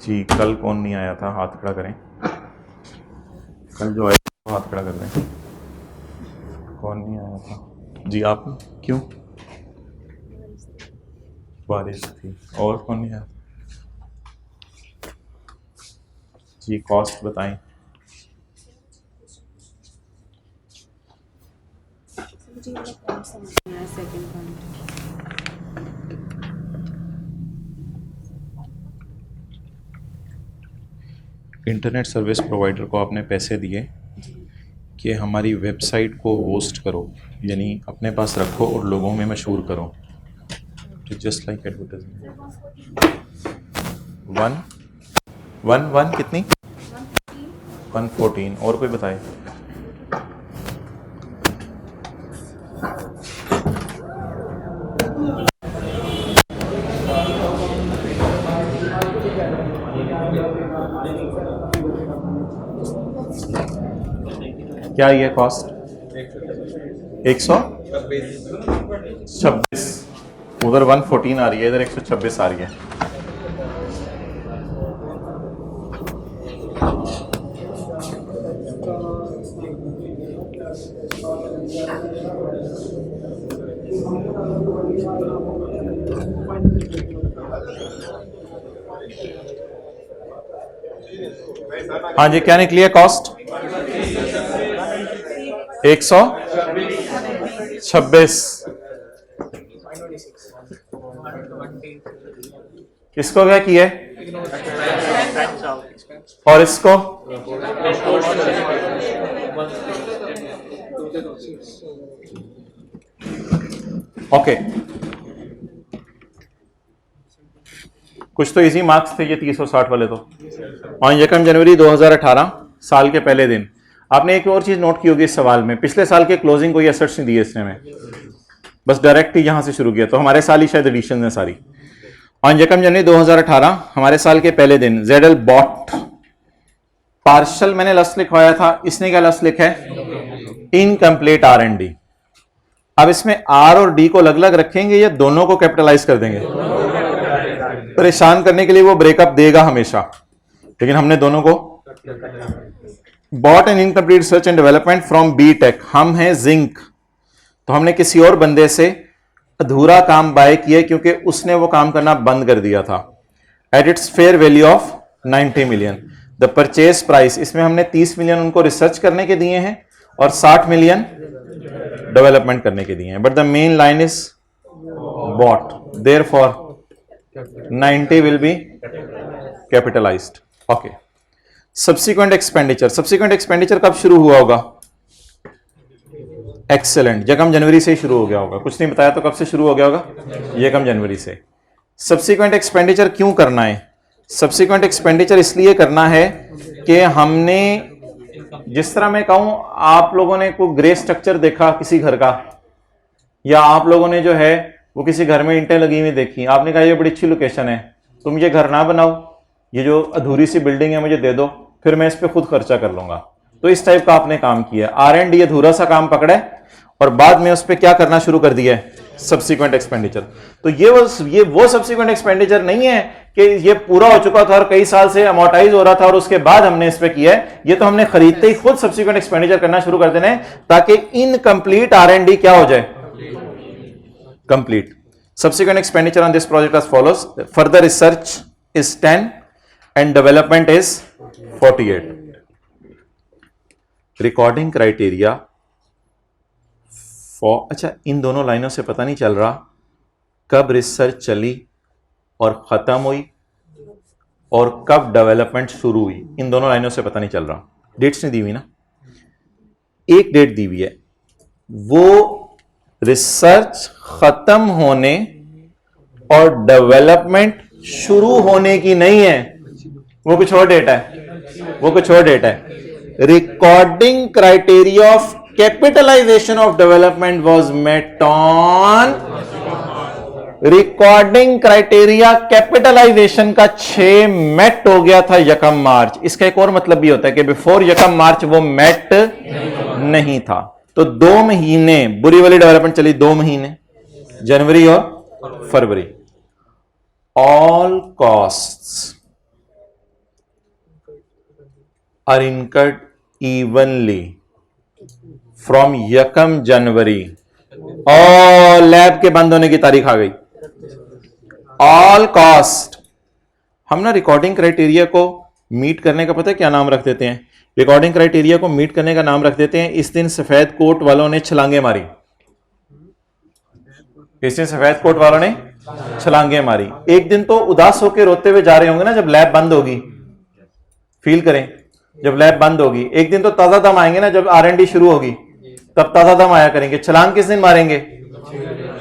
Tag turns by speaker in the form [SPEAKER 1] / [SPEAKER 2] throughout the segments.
[SPEAKER 1] जी कल कौन नहीं आया था, हाथ खड़ा करें। कल जो आया था हाथ खड़ा कर दें। कौन नहीं आया था जी? आप क्यों? बारिश थी। और कौन नहीं आया जी? कॉस्ट बताएं।
[SPEAKER 2] मुझे ये पॉइंट समझ नहीं आया, second point.
[SPEAKER 1] Internet service provider को आपने पैसे दिए कि हमारी वेबसाइट को होस्ट करो, यानी अपने पास रखो और लोगों में मशहूर करो। तो just like advertisement. One one one कितनी? 114। और कोई बताए? क्या ये कॉस्ट? 126। उधर 114 आ रही है, इधर 126 आ रही है। हाँ जी, क्या निकली है कॉस्ट? 126। इसको क्या किया है? और इसको? ओके, कुछ तो इजी मार्क्स थे ये 360 वाले। तो और 1 जनवरी 2018 साल के पहले दिन। आपने एक और चीज नोट की होगी इस सवाल में, पिछले साल के क्लोजिंग कोई एसेट्स नहीं दिए इसने में, बस डायरेक्ट ही यहां से शुरू किया। तो हमारे साल ही शायद एडिशन है सारी। ऑन 1 जनवरी 2018 हमारे साल के पहले दिन ZL बॉट पार्शल, मैंने लफ्ज लिखवाया था, इसने क्या लफ्ज लिखा है? Incomplete R&D। अब इसमें R और D को अलग अलग रखेंगे या दोनों को कैपिटलाइज कर देंगे? परेशान करने के लिए वो ब्रेकअप देगा हमेशा, लेकिन हमने दोनों को। Bought and incomplete research and development from B.Tech, हम हैं जिंक, तो हमने किसी और बंदे से अधूरा काम बाय किया क्योंकि उसने वो काम करना बंद कर दिया था। At its fair value of 90 million. The purchase price, इसमें हमने 30 मिलियन उनको रिसर्च करने के दिए हैं और 60 मिलियन डेवलपमेंट करने के दिए हैं। But the main line is bought, therefore 90 will be capitalised. Okay, subsequent expenditure. Subsequent expenditure कब शुरू हुआ होगा? एक्सेलेंट, 1 जनवरी से ही शुरू हो गया होगा। कुछ नहीं बताया तो कब से शुरू हो गया होगा? 1 जनवरी से। सब्सिक्वेंट एक्सपेंडिचर क्यों करना है? सब्सिक्वेंट एक्सपेंडिचर इसलिए करना है कि हमने, जिस तरह मैं कहूं, आप लोगों ने कोई ग्रे स्ट्रक्चर देखा किसी घर का, या आप लोगों ने जो है वो किसी घर में ईंटें लगी हुई देखी, आपने कहा ये बड़ी अच्छी लोकेशन है, तुम ये घर ना बनाओ, ये जो अधूरी सी बिल्डिंग है मुझे दे दो, फिर मैं इस पर खुद खर्चा कर लूंगा। तो इस टाइप का आपने काम किया। R&D अधूरा सा काम पकड़ा है और बाद में उस पर क्या करना शुरू कर दिया है? Subsequent expenditure. तो ये वो सब्सिक्वेंट एक्सपेंडिचर नहीं है कि ये पूरा हो चुका था और कई साल से अमोर्टाइज हो रहा था और उसके बाद हमने इस पे किया है। ये तो हमने खरीदते ही खुद सब्सिक्वेंट एक्सपेंडिचर करना शुरू कर देना है ताकि इनकम्प्लीट R&D क्या हो जाए? Complete. Subsequent expenditure on this project as follows: further research is 10 and development is 48. Recording criteria for, अच्छा इन दोनों लाइनों से पता नहीं चल रहा कब रिसर्च चली और खत्म हुई और कब डेवलपमेंट शुरू हुई। इन दोनों लाइनों से पता नहीं चल रहा। डेट्स नहीं दी हुई ना, एक डेट दी हुई है, वो रिसर्च खत्म होने और डेवलपमेंट शुरू होने की नहीं है, वो कुछ और डेट है, वो कुछ और डेट है। Recording criteria of capitalization of development was met on, recording criteria capitalization का 6 मेट हो गया था 1 मार्च। इसका एक और मतलब भी होता है कि बिफोर 1 मार्च वो मेट नहीं था। तो 2 महीने बुरी वाली डेवलपमेंट चली, 2 महीने, जनवरी और फरवरी। All costs are incurred evenly from 1 January, और लैब के बंद होने की तारीख आ गई। ऑल कॉस्ट, हम ना रिकॉर्डिंग क्राइटेरिया को मीट करने का पता है क्या नाम रख देते हैं? रिकॉर्डिंग क्राइटेरिया को मीट करने का नाम रख देते हैं, इस दिन सफेद कोट वालों ने छलांगे मारी, इस दिन सफेद कोट वालों ने छलांगे मारी। एक दिन तो उदास होकर रोते हुए जा रहे होंगे ना जब लैब बंद होगी, फील करें, जब लैब बंद होगी एक दिन तो ताजा दम आएंगे ना, जब R&D शुरू होगी तब ताजा दम आया करेंगे। छलांग किस दिन मारेंगे?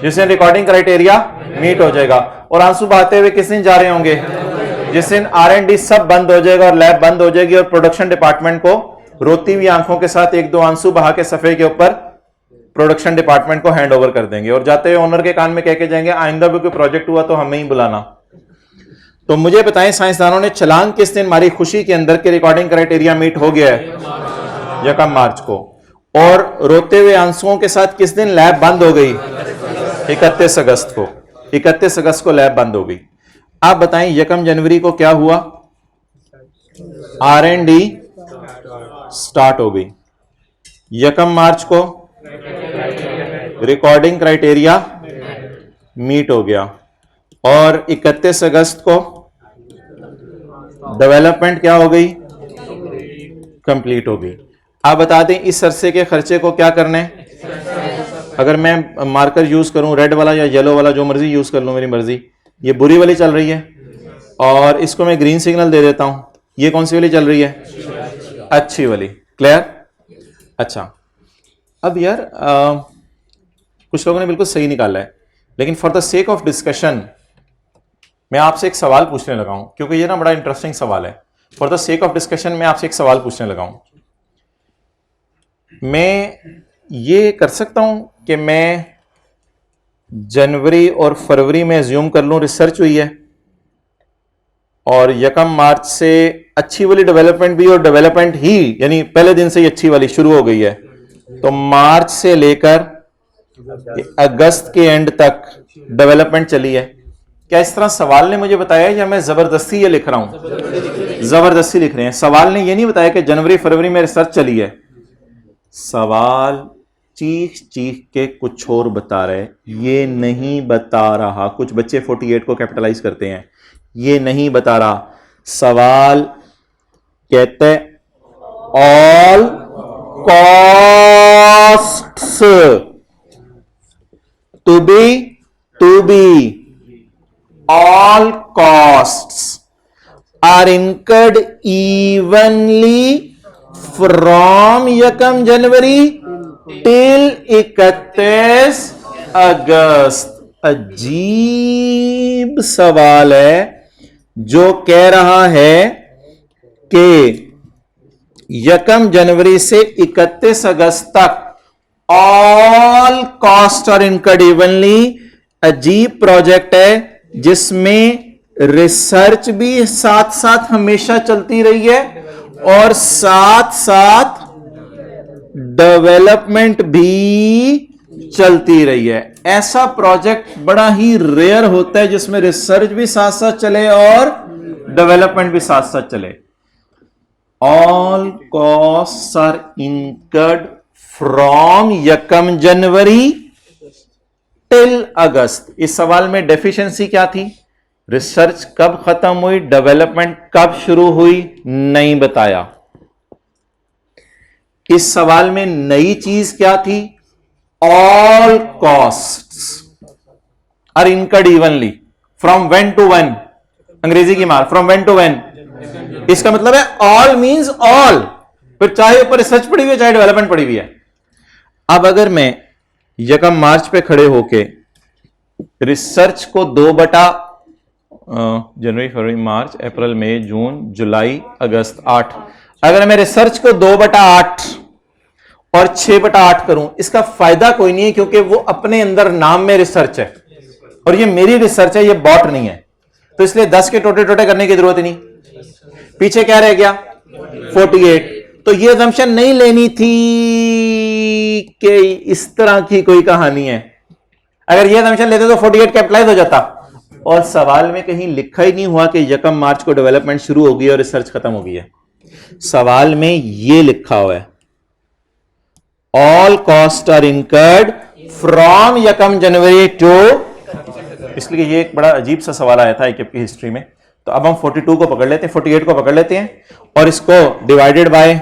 [SPEAKER 1] जिस दिन रिकॉर्डिंग क्राइटेरिया मीट हो जाएगा। और आंसू बहाते हुए किस दिन जा रहे होंगे? जिस दिन R&D सब बंद हो जाएगा और लैब बंद हो जाएगी, और प्रोडक्शन डिपार्टमेंट को रोती हुई आंखों के साथ 1-2 आंसू बहा के सफे के ऊपर प्रोडक्शन डिपार्टमेंट को हैंड ओवर कर देंगे, और जाते हुए ओनर के कान में कह के जाएंगे आइंदा भी कोई प्रोजेक्ट हुआ तो हमें ही बुलाना। तो मुझे बताएं, साइंसदानों ने छलांग किस दिन मारी खुशी के अंदर के रिकॉर्डिंग क्राइटेरिया मीट हो गया है? 1 मार्च को। और रोते हुए आंसुओं के साथ किस दिन लैब बंद हो गई? 31 अगस्त को। 31 अगस्त को लैब बंद हो गई। आप बताएं 1 जनवरी को क्या हुआ? R&D स्टार्ट हो गई। 1 मार्च को रिकॉर्डिंग क्राइटेरिया मीट हो गया, और 31 अगस्त को डेवलपमेंट क्या हो गई? कंप्लीट हो गई। आप बता दें इस अरसे के खर्चे को क्या करना है? अगर मैं मार्कर यूज करूं रेड वाला या येलो वाला, जो मर्जी यूज कर लूं, मेरी मर्जी। ये बुरी वाली चल रही है और इसको मैं ग्रीन सिग्नल दे देता हूं। ये कौन सी वाली चल रही है? अच्छी वाली। क्लियर? अच्छा, अब यार कुछ लोगों ने बिल्कुल सही निकाला है, लेकिन for the sake of discussion मैं आपसे एक सवाल पूछने लगा हूं, क्योंकि ये ना बड़ा इंटरेस्टिंग सवाल है। For the sake of discussion मैं आपसे एक सवाल पूछने लगा हूं। मैं ये कर सकता हूं कि मैं जनवरी और फरवरी में एज्यूम कर लूं रिसर्च हुई है, और 1 मार्च से अच्छी वाली डेवलपमेंट भी, और डेवलपमेंट ही यानी पहले दिन से ही अच्छी वाली शुरू हो गई है, तो मार्च से लेकर अगस्त के एंड तक डेवलपमेंट चली है। क्या इस तरह सवाल ने मुझे बताया, या मैं जबरदस्ती ये लिख रहा हूं? जबरदस्ती लिख रहे हैं। सवाल ने ये नहीं बताया कि जनवरी फरवरी में रिसर्च चली है। सवाल चीख चीख के कुछ और बता रहे, ये नहीं बता रहा। कुछ बच्चे 48 को कैपिटलाइज करते हैं, ये नहीं बता रहा। सवाल कहते all costs to be all costs are incurred evenly from 1 January till 31 August. अजीब सवाल है जो कह रहा है कि 1 जनवरी से 31 अगस्त तक all cost are incurred evenly. अजीब प्रोजेक्ट है जिसमें रिसर्च भी साथ साथ हमेशा चलती रही है और साथ साथ डेवलपमेंट भी चलती रही है। ऐसा प्रोजेक्ट बड़ा ही रेयर होता है जिसमें रिसर्च भी साथ साथ चले और डेवलपमेंट भी साथ साथ चले। All costs are incurred from 1 January till August. इस सवाल में डेफिशिएंसी क्या थी? रिसर्च कब खत्म हुई, डेवलपमेंट कब शुरू हुई, नहीं बताया। इस सवाल में नई चीज क्या थी? All costs are incurred evenly from when to when. अंग्रेजी की मार, फ्रॉम व्हेन टू व्हेन। इसका मतलब है ऑल मींस ऑल, फिर चाहे ऊपर रिसर्च पड़ी हुई है चाहे डेवलपमेंट पड़ी हुई है। अब अगर मैं 1 मार्च पे खड़े होके रिसर्च को 2 जनवरी फरवरी मार्च अप्रैल मई जून जुलाई अगस्त 8, अगर मैं रिसर्च को 2/8 और 6/8 करूं, इसका फायदा कोई नहीं है, क्योंकि वो अपने अंदर नाम में रिसर्च है और ये मेरी रिसर्च है, ये बॉट नहीं है। तो इसलिए 10 के टोटे टोटे करने की जरूरत नहीं। पीछे क्या रह गया? 48। तो ये assumption नहीं लेनी थी कि इस तरह की कोई कहानी है। अगर ये assumption लेते तो 48 कैपिटलाइज हो जाता, और सवाल में कहीं लिखा ही नहीं हुआ कि 1 मार्च को डेवलपमेंट शुरू हो गई और रिसर्च खत्म हो गई है। सवाल में ये लिखा हुआ है, all cost are incurred from यकम जनवरी टू, इसलिए ये एक बड़ा अजीब सा सवाल आया था ICAP की हिस्ट्री में। तो अब हम 42 को पकड़ लेते हैं, 48 को पकड़ लेते हैं और इसको डिवाइडेड बाय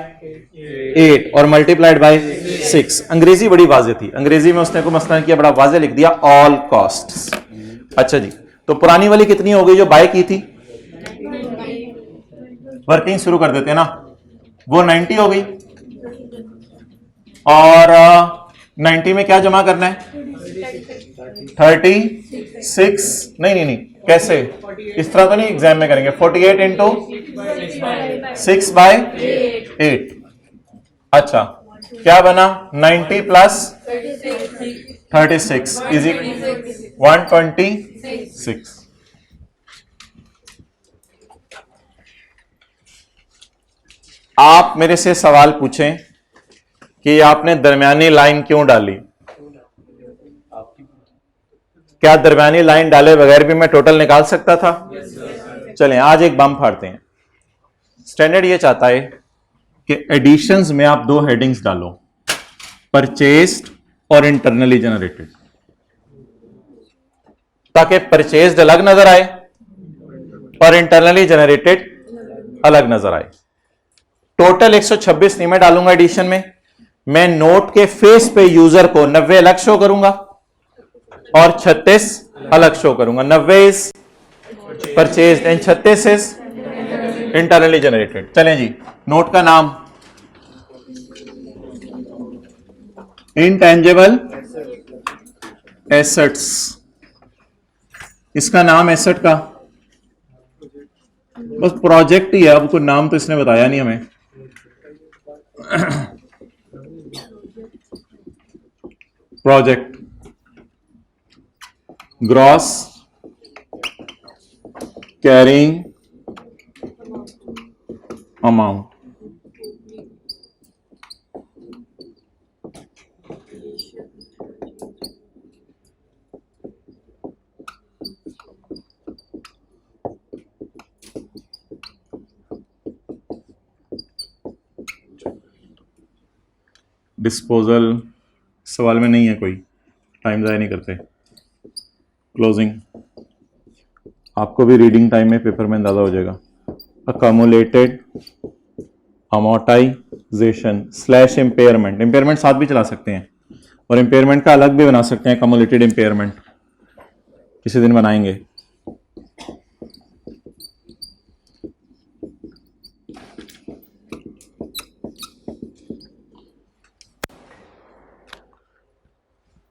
[SPEAKER 1] 8 और मल्टीप्लाइड बाय 6। अंग्रेजी बड़ी वाज़ेह थी, अंग्रेजी में उसने को मसला किया, बड़ा वाज़ेह लिख दिया ऑल कॉस्ट्स। अच्छा जी, तो पुरानी वाली कितनी हो गई जो बाय की थी, वर्किंग शुरू कर देते हैं ना, वो 90 हो गई और 90 में क्या जमा करना है, 36, नहीं, कैसे, इस तरह तो नहीं एग्जाम में करेंगे, 48 इंटू 6/8। अच्छा, क्या बना, 90 प्लस 36 इज 126। आप मेरे से सवाल पूछें कि आपने दरमियानी लाइन क्यों डाली, क्या दरमियानी लाइन डाले बगैर भी मैं टोटल निकाल सकता था? चलें आज एक बम फाड़ते हैं। स्टैंडर्ड ये चाहता है कि एडिशंस में आप दो हेडिंग्स डालो, परचेस्ड और इंटरनली जनरेटेड, ताकि परचेस्ड अलग नजर आए और इंटरनली जनरेटेड अलग नजर आए। टोटल 126 नहीं मैं डालूंगा एडिशन में, मैं नोट के फेस पे यूजर को 90 अलग शो करूंगा और 36 अलग शो करूंगा। 90 is purchase and 36 is internally generated. चलें जी, नोट का नाम इंटेंजिबल एसेट्स, इसका नाम एसेट का बस प्रोजेक्ट ही है, अब कोई नाम तो इसने बताया नहीं हमें। Project, gross carrying amount, disposal सवाल में नहीं है कोई, टाइम ज़ाया नहीं करते। क्लोजिंग आपको भी रीडिंग टाइम में पेपर में अंदाजा हो जाएगा। अकमुलेटेड अमोर्टाइजेशन स्लैश इम्पेयरमेंट, इम्पेयरमेंट साथ भी चला सकते हैं और इम्पेयरमेंट का अलग भी बना सकते हैं, अकमुलेटेड इम्पेयरमेंट किसी दिन बनाएंगे।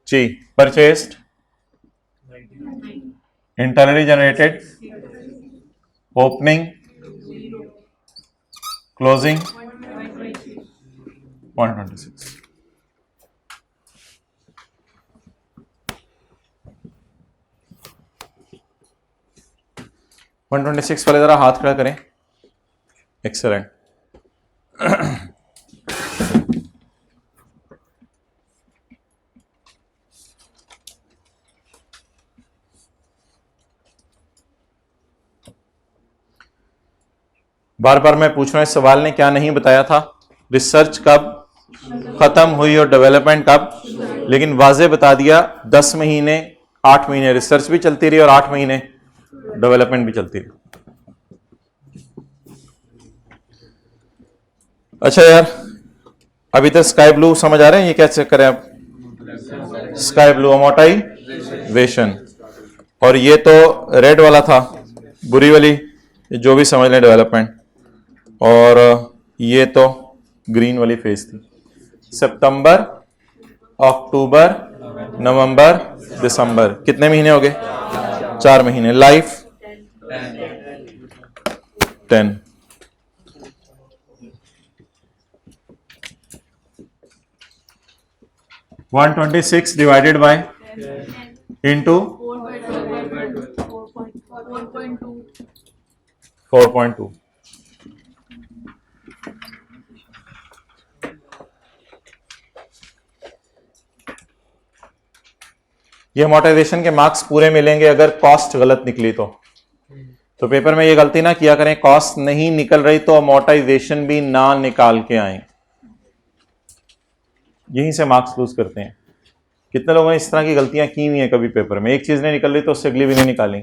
[SPEAKER 1] जी, purchased, internally generated, opening, closing 126। वाले जरा हाथ खड़ा करें। एक्सेलेंट। बार बार मैं पूछ रहा हूं इस सवाल ने क्या नहीं बताया था, रिसर्च कब खत्म हुई और डेवलपमेंट कब, लेकिन वाजे बता दिया 10 महीने 8 महीने रिसर्च भी चलती रही और 8 महीने डेवलपमेंट भी चलती रही। अच्छा यार, अभी तक स्काई ब्लू समझ आ रहे हैं, ये क्या चेक करें आप, स्काई ब्लू अमोर्टाइजेशन, और ये तो रेड वाला था बुरी वाली, जो भी समझ लें डेवलपमेंट, और ये तो ग्रीन वाली फेज थी। सितंबर, अक्टूबर, नवंबर, दिसंबर, कितने महीने हो गए? 4 महीने। Life 10। One 126 divided by into 4.2। ये अमोर्टाइजेशन के मार्क्स पूरे मिलेंगे अगर कॉस्ट गलत निकली तो तो पेपर में ये गलती ना किया करें, कॉस्ट नहीं निकल रही तो अमोर्टाइजेशन भी ना निकाल के आए, यहीं से मार्क्स लूज करते हैं। कितने लोगों ने इस तरह की गलतियां की हुई हैं कभी पेपर में, एक चीज नहीं निकल रही तो उससे अगली भी नहीं निकाली।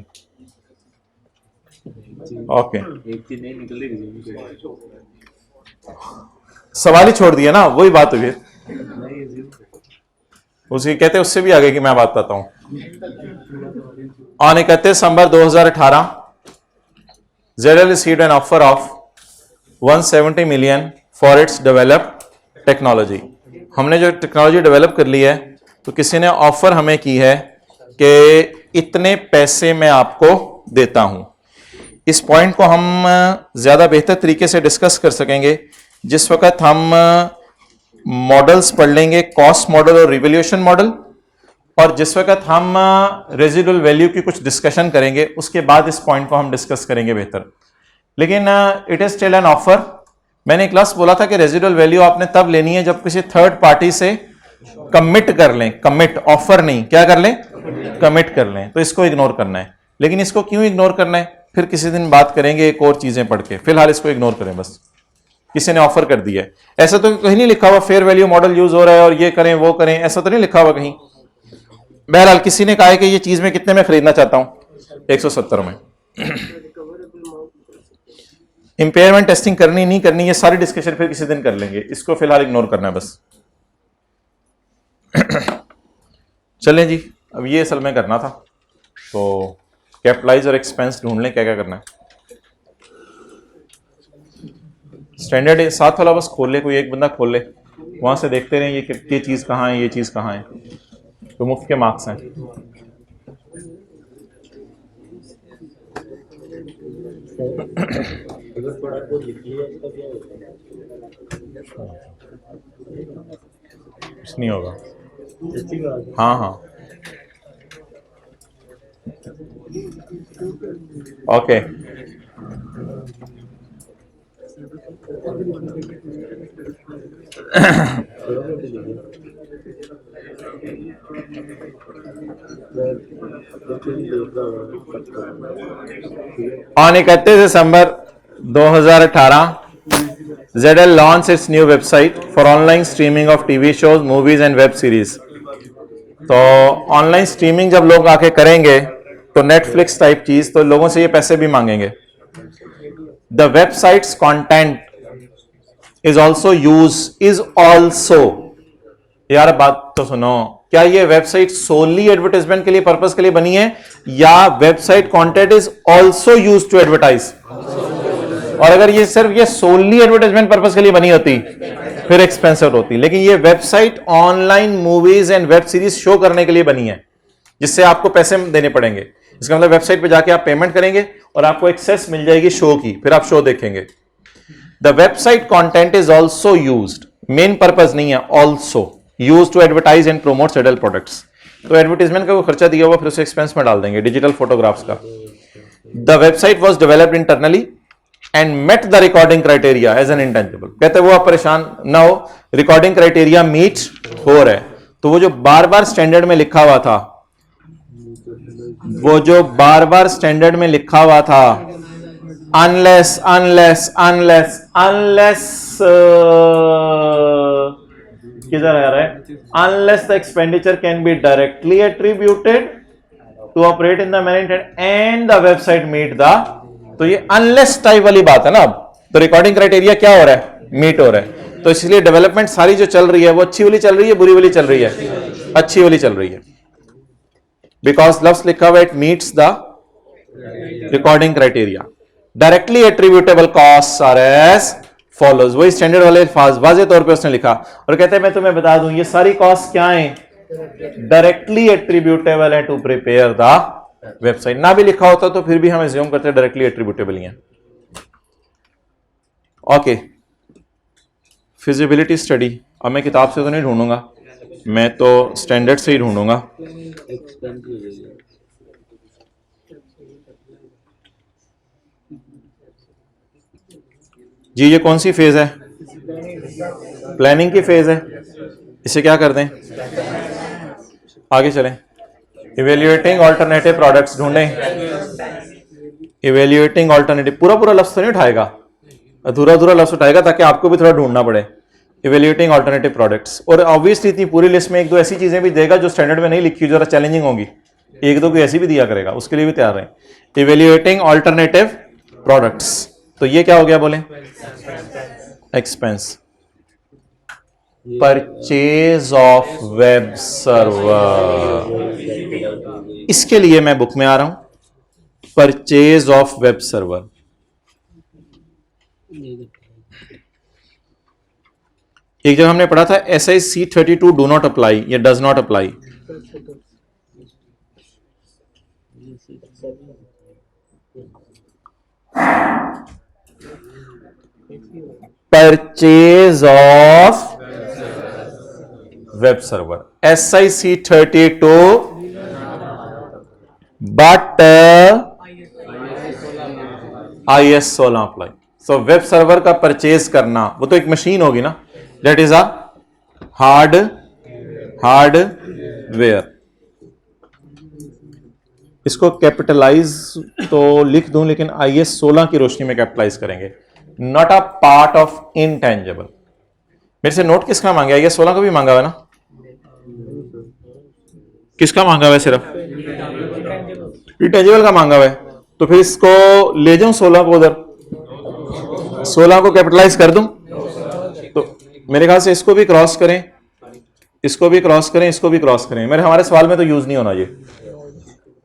[SPEAKER 1] ओके,
[SPEAKER 3] एक चीज नहीं निकल रही,
[SPEAKER 1] सवाल ही छोड़ दिया ना, वही बात हुई। उसी कहते उससे भी आगे की मैं बात बताता हूं। On 31 December 2018 ZL received an offer of 170 million for its developed technology। हमने जो टेक्नोलॉजी डेवलप कर ली है तो किसी ने ऑफर हमें की है कि इतने पैसे मैं आपको देता हूं। इस पॉइंट को हम ज्यादा बेहतर तरीके से डिस्कस कर सकेंगे जिस वक्त हम मॉडल्स पढ़ लेंगे, कॉस्ट मॉडल और रिवैल्यूएशन मॉडल, और जिस वक्त हम रेजिडुअल वैल्यू की कुछ डिस्कशन करेंगे उसके बाद इस पॉइंट को हम डिस्कस करेंगे बेहतर। लेकिन it is still an offer. मैंने क्लास बोला था कि रेजिडुअल वैल्यू आपने तब लेनी है जब किसी थर्ड पार्टी से कमिट कर लें, कमिट, ऑफर नहीं, क्या कर लें, कमिट कर लें, तो इसको इग्नोर करना है। लेकिन इसको क्यों इग्नोर करना है फिर किसी दिन बात करेंगे एक और चीजें पढ़ के, फिलहाल इसको इग्नोर करें बस। किसी ने ऑफर कर दिया है, ऐसा तो कहीं नहीं लिखा हुआ फेयर वैल्यू मॉडल यूज हो रहा है और ये करें वो करें, ऐसा तो नहीं लिखा हुआ कहीं। बहरहाल किसी ने कहा है कि ये चीज मैं कितने में खरीदना चाहता हूं, 170 में। इंपेयरमेंट टेस्टिंग करनी नहीं करनी ये सारी डिस्कशन फिर किसी दिन कर लेंगे, इसको फिलहाल इग्नोर करना है बस। चलें जी, अब ये असल में करना था, तो कैपिटलाइज और एक्सपेंस ढूंढ लें, क्या क्या करना है। स्टैंडर्ड साथ वाला बस खोल ले, कोई एक बंदा खोल ले, वहां से देखते रहे ये चीज कहाँ है, ये चीज कहाँ है, तो मुफ्त के मार्क्स हैं। कुछ नहीं होगा, हाँ हाँ okay. On 31 December 2018 ZL launched its new website for online streaming of TV shows, movies and web series। तो ऑनलाइन स्ट्रीमिंग जब लोग आके करेंगे तो नेटफ्लिक्स टाइप चीज, तो लोगों से ये पैसे भी मांगेंगे। The websites content is also यार बात तो सुनो, क्या ये वेबसाइट सोली एडवर्टाइजमेंट के लिए पर्पस के लिए बनी है या website content is also use to advertise? और अगर ये सिर्फ ये सोली एडवर्टाइजमेंट पर्पस के लिए बनी होती फिर एक्सपेंसिव होती, लेकिन ये website online movies and web series show करने के लिए बनी है जिससे आपको पैसे देने पड़ेंगे। इसका मतलब वेबसाइट पे जाके आप पेमेंट करेंगे और आपको एक्सेस मिल जाएगी शो की, फिर आप शो देखेंगे। The website content is also used, main purpose नहीं है, also used to advertise and promote settle products. तो एडवर्टाइजमेंट का वो खर्चा दिया हुआ फिर उसे एक्सपेंस में डाल देंगे, डिजिटल फोटोग्राफ्स का। The website was developed internally and met the recording criteria as an intangible. कहते वो आप परेशान ना हो, रिकॉर्डिंग क्राइटेरिया मीट हो रहा है। तो वो जो बार बार स्टैंडर्ड में लिखा हुआ था, वो जो बार बार स्टैंडर्ड में लिखा हुआ था, अनलेस अनलेस अनलेस अनलेस किधर आ रहा है, unless the expenditure can be directly attributed to operate in the management and the website meet the, तो ये अनलेस टाइप वाली बात है ना। अब तो रिकॉर्डिंग क्राइटेरिया क्या हो रहा है, मीट हो रहा है। तो इसलिए डेवलपमेंट सारी जो चल रही है वो अच्छी वाली चल रही है, बुरी वाली चल रही है, अच्छी वाली चल रही है, बिकॉज लफ्ज लिखा हुआ it meets the recording criteria. Directly attributable cost are as follows, वही स्टैंडर्ड वाले वाजे तौर पे उसने लिखा और कहते हैं मैं तुम्हें बता दूं ये सारी कॉस्ट क्या है, डायरेक्टली एट्रीब्यूटेबल है टू प्रिपेयर द वेबसाइट। ना भी लिखा होता तो फिर भी हम एज्यूम करते हैं डायरेक्टली एट्रीब्यूटेबल ही है। ओके, फिजिबिलिटी स्टडी, अब मैं किताब से तो नहीं ढूंढूंगा, मैं तो स्टैंडर्ड से ही ढूंढूंगा। जी ये कौन सी फेज है, प्लानिंग की फेज है, इसे क्या कर दें, आगे चलें। इवेल्युएटिंग ऑल्टरनेटिव प्रोडक्ट्स ढूंढें, इवेल्युएटिंग ऑल्टरनेटिव, पूरा पूरा लफ्ज तो नहीं उठाएगा, अधूरा अधूरा लफ्ज उठाएगा ताकि आपको भी थोड़ा ढूंढना पड़े। इवेल्युएटिंग ऑल्टरनेटिव प्रोडक्ट्स, और ऑब्वियसली इतनी पूरी लिस्ट में एक दो ऐसी चीजें भी देगा जो स्टैंडर्ड में नहीं लिखी, जरा चैलेंजिंग होंगी, एक दो कोई ऐसी भी दिया करेगा, उसके लिए भी तैयार है। इवेल्युएटिंग ऑल्टरनेटिव प्रोडक्ट्स, तो ये क्या हो गया बोले, expense. Purchase of web server, इसके लिए मैं बुक में आ रहा हूं, परचेज ऑफ वेब सर्वर। एक जगह हमने पढ़ा था SIC32 डू नॉट अप्लाई, ये does not apply. Purchase of web server, SIC32 but IS 16 apply. So web server का परचेज करना, वो तो एक मशीन होगी ना, दैट इज अ हार्डवेयर। इसको कैपिटलाइज तो लिख दूं, लेकिन IS 16 की रोशनी में कैपिटलाइज करेंगे, not a part of intangible. मेरे से नोट किसका मांगा है, IS 16 का भी मांगा हुआ ना, किसका मांगा हुआ है, सिर्फ इनटेंजिबल का मांगा हुआ है। तो फिर इसको ले जाऊं 16 को उधर, 16 को कैपिटलाइज कर दूं, तो मेरे ख्याल से इसको भी क्रॉस करें, इसको भी क्रॉस करें, इसको भी क्रॉस करें, मेरे हमारे सवाल में तो यूज नहीं होना ये।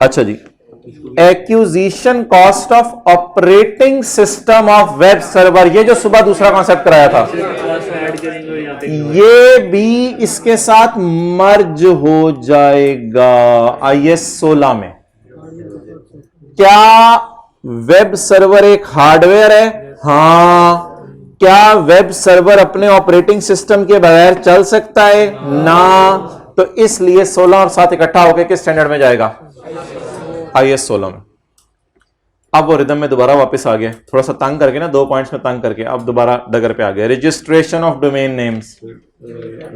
[SPEAKER 1] अच्छा जी, acquisition cost of operating system of web server, ये जो सुबह दूसरा कॉन्सेप्ट कराया था, ये भी इसके साथ मर्ज हो जाएगा IS 16 में। क्या वेब सर्वर एक हार्डवेयर है? हां। क्या वेब सर्वर अपने ऑपरेटिंग सिस्टम के बगैर चल सकता है? ना। तो इसलिए 16 और 7 इकट्ठा होकर किस स्टैंडर्ड में जाएगा? IS 16 में। अब वो रिदम में दोबारा वापस आ गया, थोड़ा सा तंग करके ना, 2 पॉइंट्स में तंग करके, अब दोबारा डगर पे आ गया। Registration of domain names,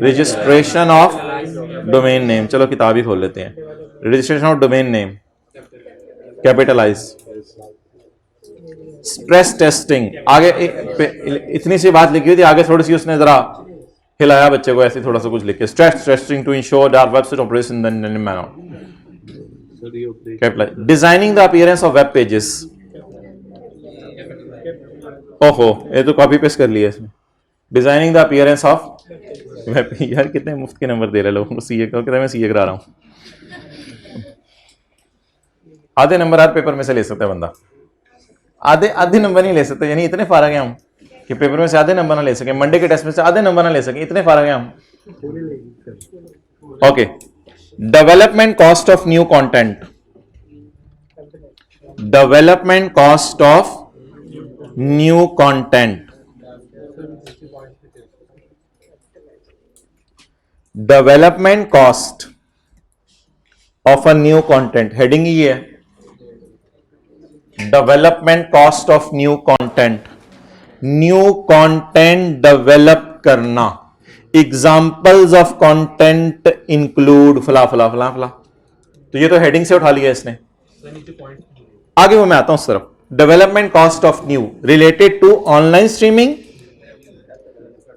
[SPEAKER 1] registration of domain name, चलो किताब ही खोल लेते हैं। Registration of domain name capitalize. Stress testing, आगे इतनी सी बात लिखी हुई थी, आगे थोड़ी सी उसने जरा हिलाया बच्चे को, ऐसे थोड़ा सा कुछ लिखे। Stress testing to ensure that website operates in the manner. Designing the appearance of web pages, ओहो ये तो कॉपी पेस्ट कर लिया इसमें। Designing the appearance of web, यार कितने मुफ्त के नंबर दे रहे लोगों को, सीए का, मैं सीए करा रहा हूं। आधे नंबर हर पेपर में से ले सकता है बंदा, आधे नंबर नहीं ले सकते, यानी इतने फारग हैं हम कि पेपर में से आधे नंबर ना ले सके, मंडे के टेस्ट में से आधे नंबर ना ले सके, इतने फारग हैं हम। Okay, development cost of new content, development cost of new content, development cost of a new content, heading ही है development cost of new content. New content develop करना, एग्जाम्पल्स ऑफ कंटेंट इंक्लूड फला फला फला फला, तो ये तो हेडिंग से उठा लिया इसने। आगे वो मैं आता हूं उस तरफ। Development cost of new related to online streaming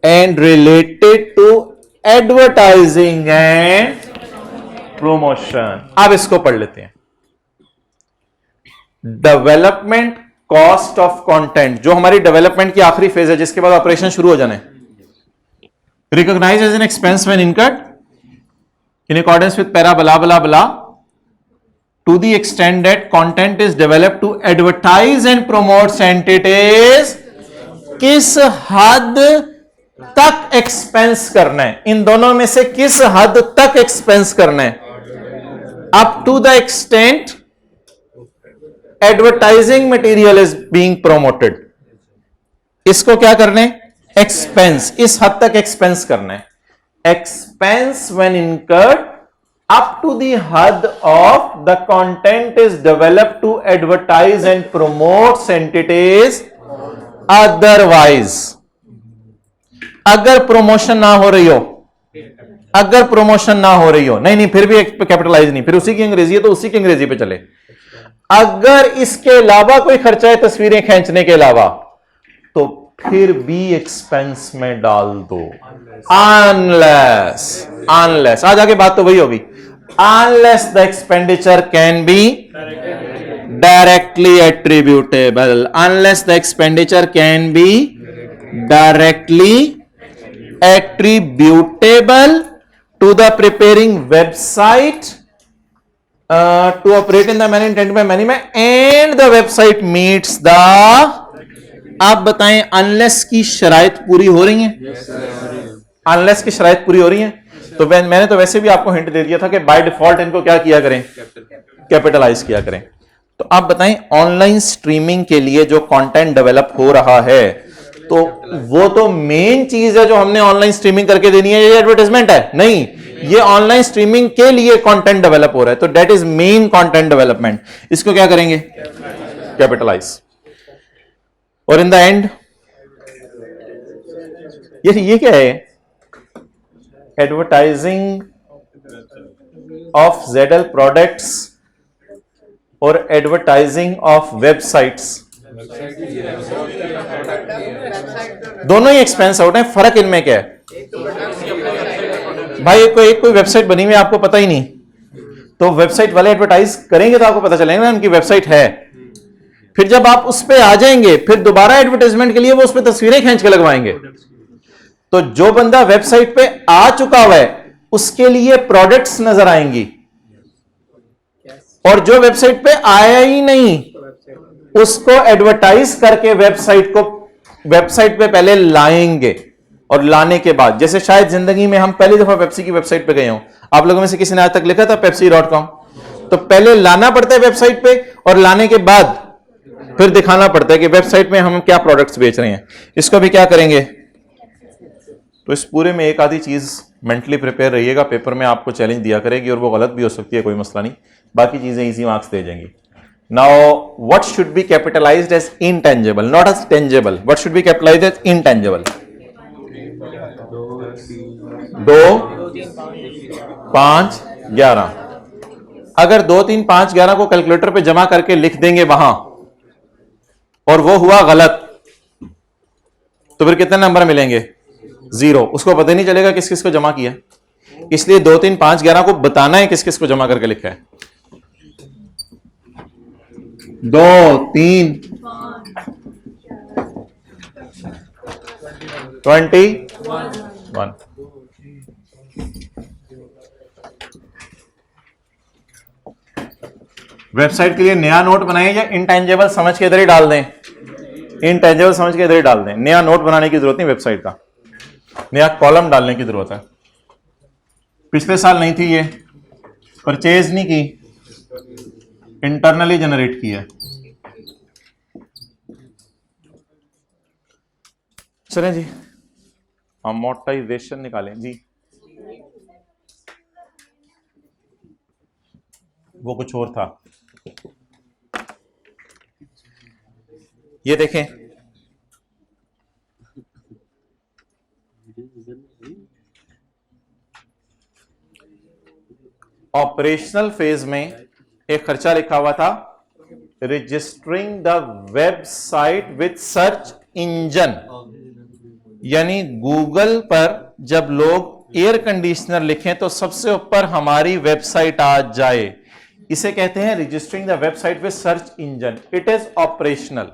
[SPEAKER 1] and related to advertising and promotion. अब इसको पढ़ लेते हैं। डेवलपमेंट कॉस्ट ऑफ कंटेंट, जो हमारी डेवलपमेंट की आखिरी फेज है, जिसके बाद ऑपरेशन शुरू हो जाने, recognize as an expense when incurred in accordance with para blah blah blah to the extend that content is developed to advertise and promote entities. किस हद तक एक्सपेंस करना है, इन दोनों में से किस हद तक एक्सपेंस करना है? Up to the extent advertising material is being promoted. इसको क्या करने? एक्सपेंस, इस हद तक एक्सपेंस करना है। Expense when incurred up to the हद of the content is developed to advertise and promote entities. Otherwise, अगर प्रमोशन ना हो रही हो, अगर प्रमोशन ना हो रही हो, नहीं फिर भी कैपिटलाइज नहीं, फिर उसी की अंग्रेजी है तो उसी की अंग्रेजी पे चले। अगर इसके अलावा कोई खर्चा है तस्वीरें खींचने के अलावा, तो फिर भी एक्सपेंस में डाल दो। अनलेस आज आगे बात तो वही होगी, unless the expenditure can be directly attributable, unless the expenditure can be directly attributable to the preparing website to operate in the manner intended by many में and the website meets the, आप बताएं unless की शराइत पूरी हो रही है? Unless की शराइत पूरी हो रही है? तो मैंने तो वैसे भी आपको हिंट दे दिया था कि बाय डिफॉल्ट इनको क्या किया करें, कैपिटलाइज किया करें। तो आप बताएं ऑनलाइन स्ट्रीमिंग के लिए जो कंटेंट डेवलप हो रहा है, तो वो तो मेन चीज है जो हमने ऑनलाइन स्ट्रीमिंग करके देनी है, ये एडवर्टाइजमेंट है नहीं, ये ऑनलाइन स्ट्रीमिंग के लिए कंटेंट डेवलप हो रहा है, तो that is main content development. इसको क्या करेंगे, कैपिटलाइज। और इन द एंड ये क्या है, एडवर्टाइजिंग ऑफ ZL प्रोडक्ट्स और एडवर्टाइजिंग ऑफ वेबसाइट्स, दोनों ही एक्सपेंस आउट है। फर्क इनमें क्या है भाई, कोई वेबसाइट बनी हुई आपको पता ही नहीं, तो वेबसाइट वाले एडवर्टाइज करेंगे तो आपको पता चलेगा ना उनकी वेबसाइट है, फिर जब आप उस पे आ जाएंगे फिर दोबारा एडवर्टाइजमेंट के लिए वो उस पे तस्वीरें खींच के लगवाएंगे। तो जो बंदा वेबसाइट पे आ चुका हुआ है उसके लिए प्रोडक्ट्स नजर आएंगी, और जो वेबसाइट पे आया ही नहीं उसको एडवर्टाइज करके वेबसाइट पे पहले लाएंगे, और लाने के बाद, जैसे शायद जिंदगी में हम पहली दफा पेप्सी की वेबसाइट पे गए हों, आप लोगों में से किसी ने आज तक लिखा था pepsi.com, तो पहले लाना पड़ता है वेबसाइट पे, और लाने के बाद फिर दिखाना पड़ता है कि वेबसाइट में हम क्या प्रोडक्ट्स बेच रहे हैं। इसको भी क्या करेंगे, तो इस पूरे में एक आधी चीज मेंटली प्रिपेयर रहिएगा, पेपर में आपको चैलेंज दिया करेगी और वो गलत भी हो सकती है, कोई मसला नहीं, बाकी चीजें इजी मार्क्स दे जाएंगी। Now, what should be capitalized as intangible, not as tangible? What should be capitalized as intangible? 2, 5, 11। अगर 2, 3, 5, 11 को कैलकुलेटर पे जमा करके लिख देंगे वहां और वो हुआ गलत, तो फिर कितने नंबर मिलेंगे? 0। उसको पता नहीं चलेगा किस किस को जमा किया, इसलिए 2, 3, 5, 11 को बताना है किस किस को जमा करके लिखा है। 2, 3, 21। वेबसाइट के लिए नया नोट बनाएं या इंटेंजिबल समझ के इधर ही डाल दें? इंटेंजिबल समझ के इधर ही डाल दें, नया नोट बनाने की जरूरत नहीं, वेबसाइट का नया कॉलम डालने की जरूरत है। पिछले साल नहीं थी, ये परचेज नहीं की, इंटरनली जनरेट की है। चलें जी, अमोर्टाइजेशन निकालें जी, वो कुछ और था, ये देखें, ऑपरेशनल फेज में एक खर्चा लिखा हुआ था, registering the website with search engine, यानी गूगल पर जब लोग एयर कंडीशनर लिखें तो सबसे ऊपर हमारी वेबसाइट आ जाए, इसे कहते हैं registering the website with search engine. It is operational.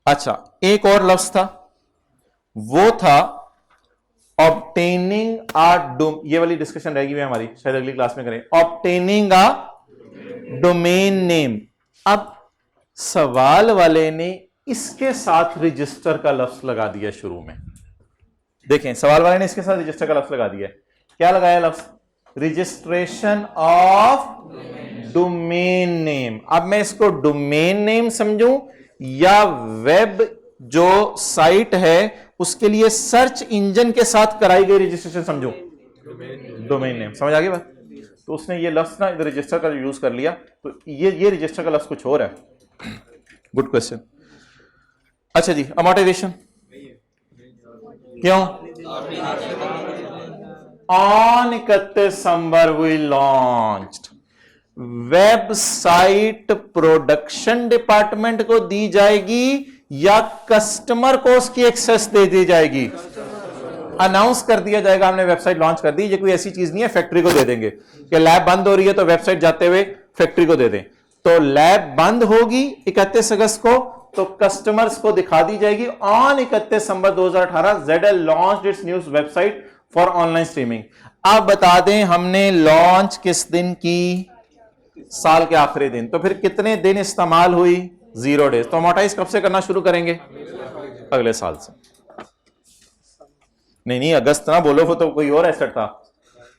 [SPEAKER 1] अच्छा, एक और लफ्ज था, वो था ऑब्टेनिंग अ, ये वाली डिस्कशन रहेगी हमारी, शायद अगली क्लास में करें, ऑब्टेनिंग अ डोमेन नेम। अब सवाल वाले ने इसके साथ रजिस्टर का लफ्ज लगा दिया शुरू में, देखें सवाल वाले ने इसके साथ रजिस्टर का लफ्ज लगा दिया, क्या लगाया लफ्ज? Registration of domain name. अब मैं इसको डोमेन नेम समझूं या वेब जो साइट है उसके लिए सर्च इंजन के साथ कराई गई रजिस्ट्रेशन समझूं? Domain name. समझ आ गई बात? तो उसने ये लफ्ज ना इधर रजिस्टर का यूज कर लिया, तो ये रजिस्टर का लफ्ज कुछ और है। Good question. अच्छा जी, अमोर्टाइजेशन क्यों? On 31 December we launched, website production department को दी जाएगी या कस्टमर को उसकी एक्सेस दे दी जाएगी? अनाउंस कर दिया जाएगा, हमने वेबसाइट लॉन्च कर दी। ये कोई ऐसी चीज नहीं है फैक्ट्री को दे देंगे कि लैब बंद हो रही है तो वेबसाइट जाते हुए फैक्ट्री को दे दें। तो लैब बंद होगी 31 अगस्त को, तो कस्टमर्स को दिखा दी जाएगी on 31 December 2018 ZL launched it's news website for online streaming. अब बता दें हमने लॉन्च किस दिन की? साल के आखिरी दिन। तो फिर कितने दिन इस्तेमाल हुई? 0 डेज। तो अमोर्टाइज कब से करना शुरू करेंगे? अगले साल से। नहीं अगस्त ना बोलो, वो तो कोई और एसेट था,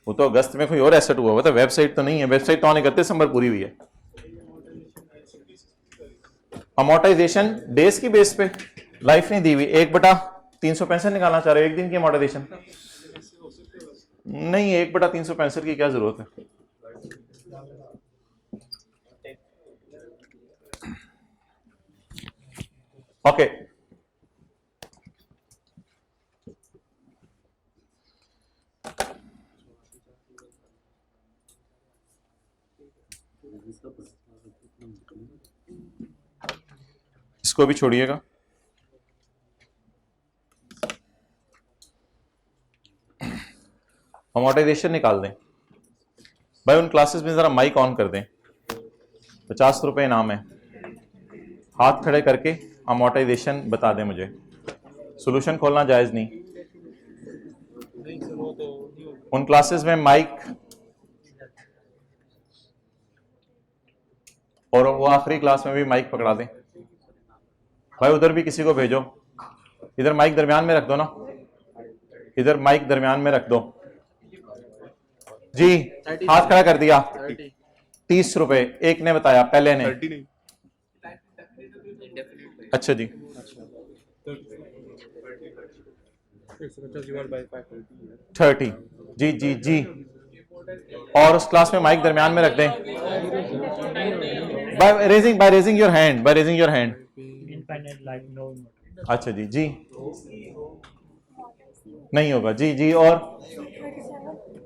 [SPEAKER 1] वो तो अगस्त में कोई और एसेट हुआ था, वेबसाइट तो नहीं है। वेबसाइट तो 31 दिसंबर पूरी हुई है। अमोर्टाइजेशन डेज की बेस पे, लाइफ नहीं दी हुई। 1/365 निकालना चाह रहे हो एक दिन की अमोर्टाइजेशन? नहीं, 1/365 की क्या जरूरत है? ओके इसको भी छोड़िएगा। अमोर्टाइजेशन निकाल दें भाई। उन क्लासेस में जरा माइक ऑन कर दें। 50 रुपए इनाम है। हाथ खड़े करके अमोर्टाइजेशन बता दें मुझे। सॉल्यूशन खोलना जायज नहीं। उन क्लासेस में माइक और वो आखिरी क्लास में भी माइक पकड़ा दें भाई। उधर भी किसी को भेजो। इधर माइक दरमियान में रख दो ना, इधर माइक दरमियान में रख दो जी। हाथ खड़ा कर दिया। 30 रुपए एक ने बताया, पहले ने। अच्छा जी, 30 जी जी जी। और उस क्लास में माइक दरमियान में रख दें। By raising your hand, by raising your hand. अच्छा जी जी, नहीं होगा जी जी। और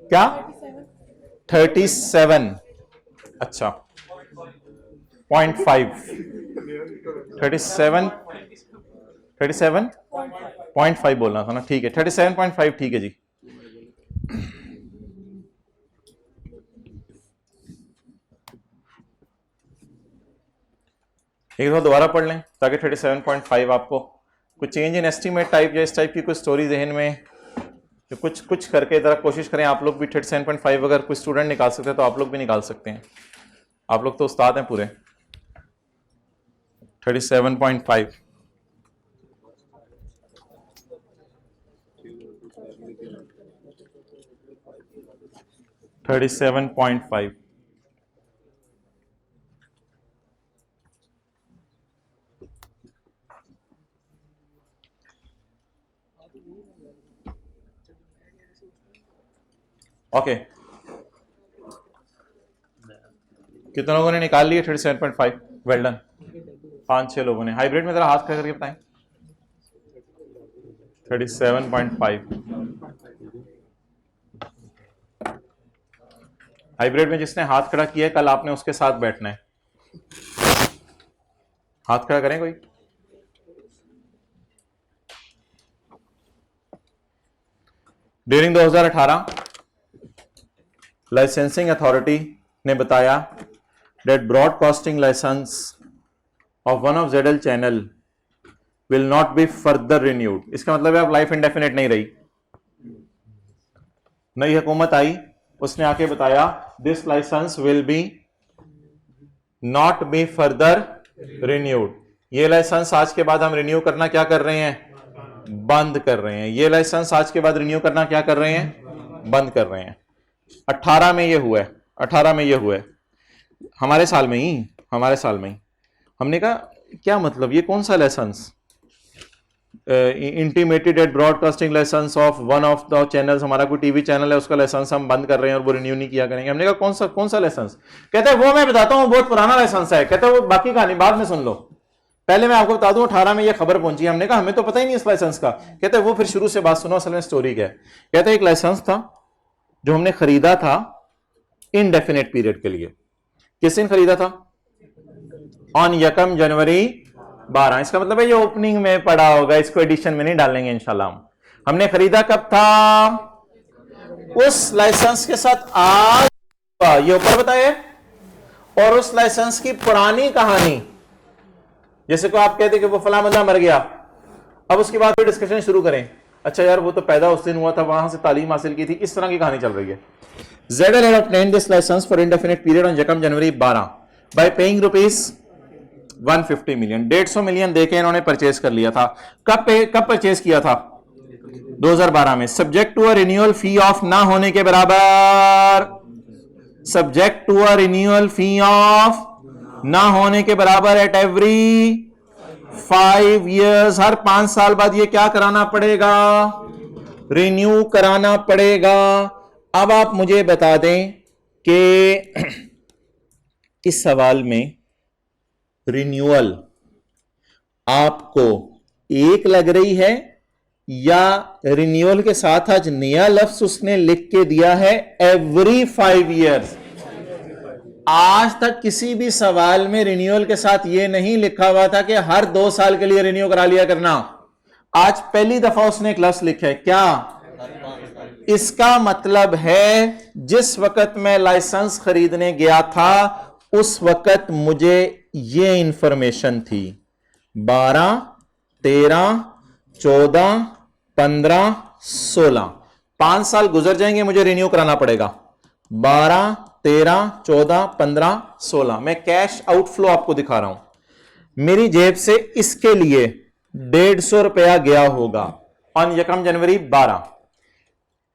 [SPEAKER 1] क्या? 37। अच्छा 0.5 37.5 बोलना था ना? ठीक है 37.5 ठीक है जी। एक बार दोबारा पढ़ लें ताकि 37.5 आपको कुछ चेंज इन एस्टीमेट टाइप या इस टाइप की कुछ स्टोरी जहन में जो कुछ करके जरा कोशिश करें आप लोग भी। 37.5 अगर कोई स्टूडेंट निकाल सकते हैं तो आप लोग भी निकाल सकते हैं। आप लोग तो उस्ताद हैं पूरे। 37.5 37.5 ओके। कितने लोगों ने निकाल लिए 37.5? Well done. 5-6 लोगों ने। हाइब्रिड में जरा हाथ खड़ा करके बताएं। 37.5 हाइब्रिड में जिसने हाथ खड़ा किया है कल आपने उसके साथ बैठना है। हाथ खड़ा करें कोई। ड्यूरिंग 2018 लाइसेंसिंग अथॉरिटी ने बताया that broadcasting license of one of ZL channel will not be further renewed। इसका मतलब है अब लाइफ इंडेफिनेट नहीं रही। नई हुकूमत आई, उसने आके बताया this licence will be not be further renewed. ये लाइसेंस आज के बाद हम रिन्यू करना क्या कर रहे हैं? बंद कर रहे हैं। ये लाइसेंस आज के बाद रिन्यू करना क्या कर रहे हैं? बंद कर रहे हैं। 18 में ये हुआ है। 18 में ये हुआ है। हमारे साल में ही हमने कहा क्या मतलब ये कौन सा licence? Intimated at broadcasting licence of one of the channels. हमारा कोई टीवी चैनल है उसका लाइसेंस हम बंद कर रहे हैं और वो रिन्यू नहीं किया करेंगे। हमने कहा कौन सा लाइसेंस? कहते हैं वो मैं बताता हूँ, बहुत पुराना लाइसेंस है। कहते हैं वो बाकी कहानी बाद में सुन लो, पहले मैं आपको बता दूं 18 में ये खबर पहुंची। हमने कहा हमें तो पता ही नहीं इस लाइसेंस का। कहते हैं वो फिर शुरू से बात सुनो, असल में स्टोरी क्या है। कहते हैं एक लाइसेंस था जो हमने खरीदा था इनडेफिनेट पीरियड के लिए। किस दिन खरीदा था? ऑन यकम जनवरी 12। इसका मतलब है ये ओपनिंग में पड़ा होगा, इसको एडिशन में नहीं डालेंगे इंशाल्लाह। हमने खरीदा कब था? उस लाइसेंस के साथ आज, ये ऊपर बताइए। और उस लाइसेंस की पुरानी कहानी, जैसे को आप कहते कि वो फला बंदा मर गया, अब उसके बाद फिर डिस्कशन शुरू करें, अच्छा यार वो तो पैदा उस दिन हुआ था, वहां से तालीम हासिल की थी, इस तरह की कहानी चल रही है। ZL had obtained this license for indefinite period on Yakam January 12 by paying rupees 150 million। 150 million देके इन्होंने परचेज कर लिया था। कब परचेज किया था? 2012 में। Subject to a renewal fee of ना होने के बराबर, subject to a renewal fee of ना होने के बराबर एट एवरी 5 years, हर 5 साल बाद ये क्या कराना पड़ेगा? रिन्यू कराना पड़ेगा। अब आप मुझे बता दें कि इस सवाल में रिन्यूअल आपको एक लग रही है या रिन्यूअल के साथ आज नया लफ्ज उसने लिख के दिया है एवरी 5 years? आज तक किसी भी सवाल में रिन्यूअल के साथ यह नहीं लिखा हुआ था कि हर 2 साल के लिए रिन्यू करा लिया करना। आज पहली दफा उसने एक लफ्ज लिखा है, क्या? इसका मतलब है जिस वक्त मैं लाइसेंस खरीदने गया था उस वक्त मुझे यह इंफॉर्मेशन थी। 12, 13, 14, 15, 16, 5 साल गुजर जाएंगे, मुझे रिन्यू कराना पड़ेगा। 12, 13, 14, 15, 16। मैं कैश आउटफ्लो आपको दिखा रहा हूं। मेरी जेब से इसके लिए 150 रुपया गया होगा ऑन यकम जनवरी 12।